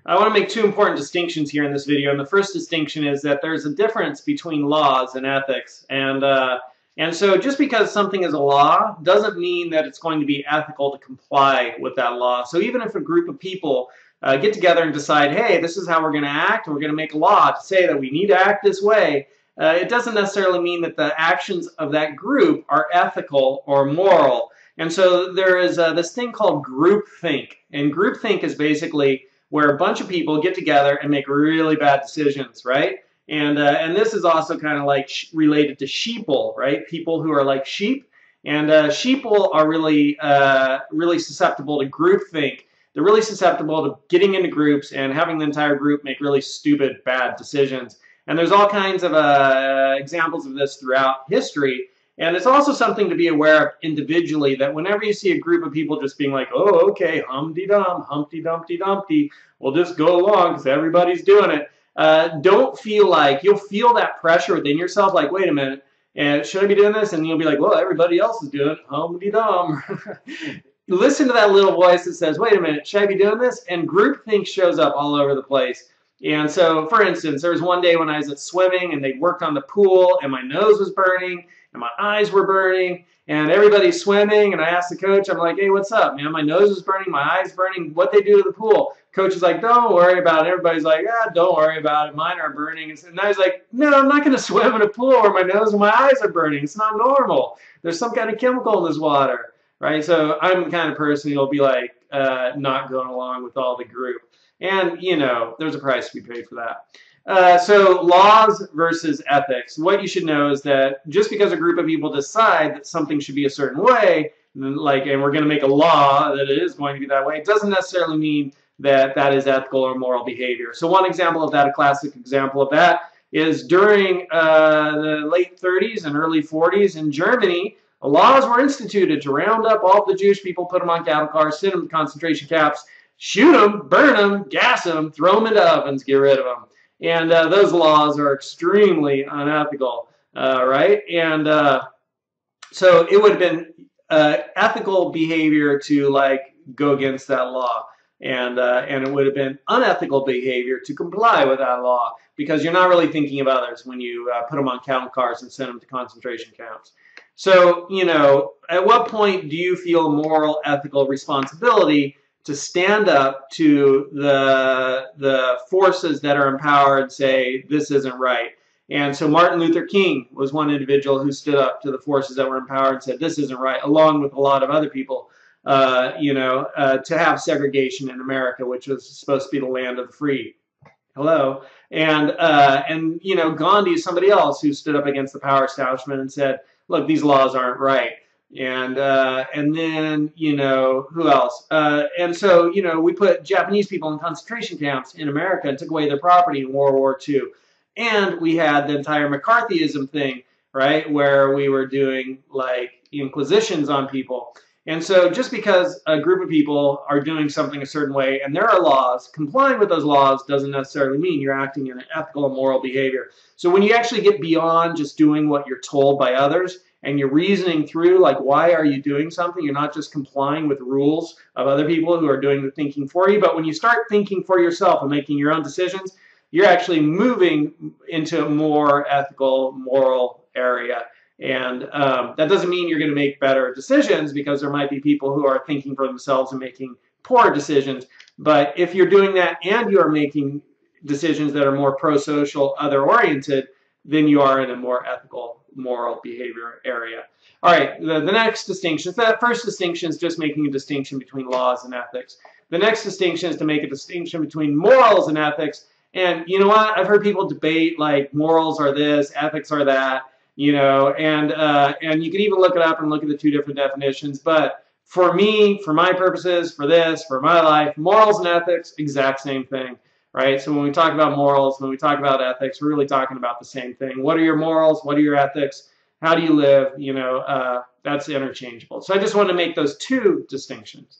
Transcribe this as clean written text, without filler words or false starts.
I want to make two important distinctions here in this video, and the first distinction is that there's a difference between laws and ethics, and so just because something is a law doesn't mean that it's going to be ethical to comply with that law. So even if a group of people get together and decide, hey, this is how we're going to act, and we're going to make a law to say that we need to act this way, it doesn't necessarily mean that the actions of that group are ethical or moral. And so there is this thing called groupthink, and groupthink is basically where a bunch of people get together and make really bad decisions, right? And this is also kind of like related to sheeple, right? People who are like sheep, and sheeple are really susceptible to groupthink. They're really susceptible to getting into groups and having the entire group make really stupid, bad decisions. And there's all kinds of examples of this throughout history. And it's also something to be aware of individually, that whenever you see a group of people just being like, oh, okay, Humpty-Dum, Humpty Dumpty Dumpty, we'll just go along because everybody's doing it. Don't feel like, you'll feel that pressure within yourself, like, wait a minute, and should I be doing this? And you'll be like, well, everybody else is doing it, Humpty-Dum. Listen to that little voice that says, wait a minute, should I be doing this? And groupthink shows up all over the place. And so, for instance, there was one day when I was at swimming and they worked on the pool and my nose was burning and my eyes were burning and everybody's swimming, and I asked the coach, I'm like, hey, what's up, man? My nose is burning, my eyes burning, what they do to the pool? Coach is like, don't worry about it. Everybody's like, don't worry about it, mine are burning. And I was like, no, I'm not going to swim in a pool where my nose and my eyes are burning. It's not normal. There's some kind of chemical in this water, right? So I'm the kind of person who'll be like, not going along with all the group. And, you know, there's a price to be paid for that. So laws versus ethics. What you should know is that just because a group of people decide that something should be a certain way, and we're going to make a law that it is going to be that way, it doesn't necessarily mean that that is ethical or moral behavior. So one example of that, a classic example of that, is during the late 30s and early 40s in Germany, laws were instituted to round up all the Jewish people, put them on cattle cars, send them to concentration camps, shoot them, burn them, gas them, throw them into ovens, get rid of them. And those laws are extremely unethical, right? And so it would have been ethical behavior to like go against that law, and it would have been unethical behavior to comply with that law, because you're not really thinking of others when you put them on cattle cars and send them to concentration camps. So, you know, at what point do you feel moral, ethical responsibility to stand up to the forces that are in power and say, this isn't right? And so Martin Luther King was one individual who stood up to the forces that were in power and said, this isn't right, along with a lot of other people, to have segregation in America, which was supposed to be the land of the free. Hello. And you know, Gandhi is somebody else who stood up against the power establishment and said, look, these laws aren't right. And then, you know, who else? And so, you know, we put Japanese people in concentration camps in America and took away their property in World War II. And we had the entire McCarthyism thing, right, where we were doing like inquisitions on people. And so just because a group of people are doing something a certain way and there are laws, complying with those laws doesn't necessarily mean you're acting in an ethical and moral behavior. So when you actually get beyond just doing what you're told by others and you're reasoning through, like, why are you doing something? You're not just complying with rules of other people who are doing the thinking for you, but when you start thinking for yourself and making your own decisions, you're actually moving into a more ethical, moral area. And that doesn't mean you're going to make better decisions, because there might be people who are thinking for themselves and making poor decisions. But if you're doing that and you are making decisions that are more pro-social, other-oriented, then you are in a more ethical, moral behavior area. All right, the next distinction, that first distinction is just making a distinction between laws and ethics. The next distinction is to make a distinction between morals and ethics. And you know what? I've heard people debate like morals are this, ethics are that. You know, and you can even look it up and look at the two different definitions. But for me, for my purposes, for this, for my life, morals and ethics, exact same thing, right? So when we talk about morals, when we talk about ethics, we're really talking about the same thing. What are your morals? What are your ethics? How do you live? You know, that's interchangeable. So I just want to make those two distinctions.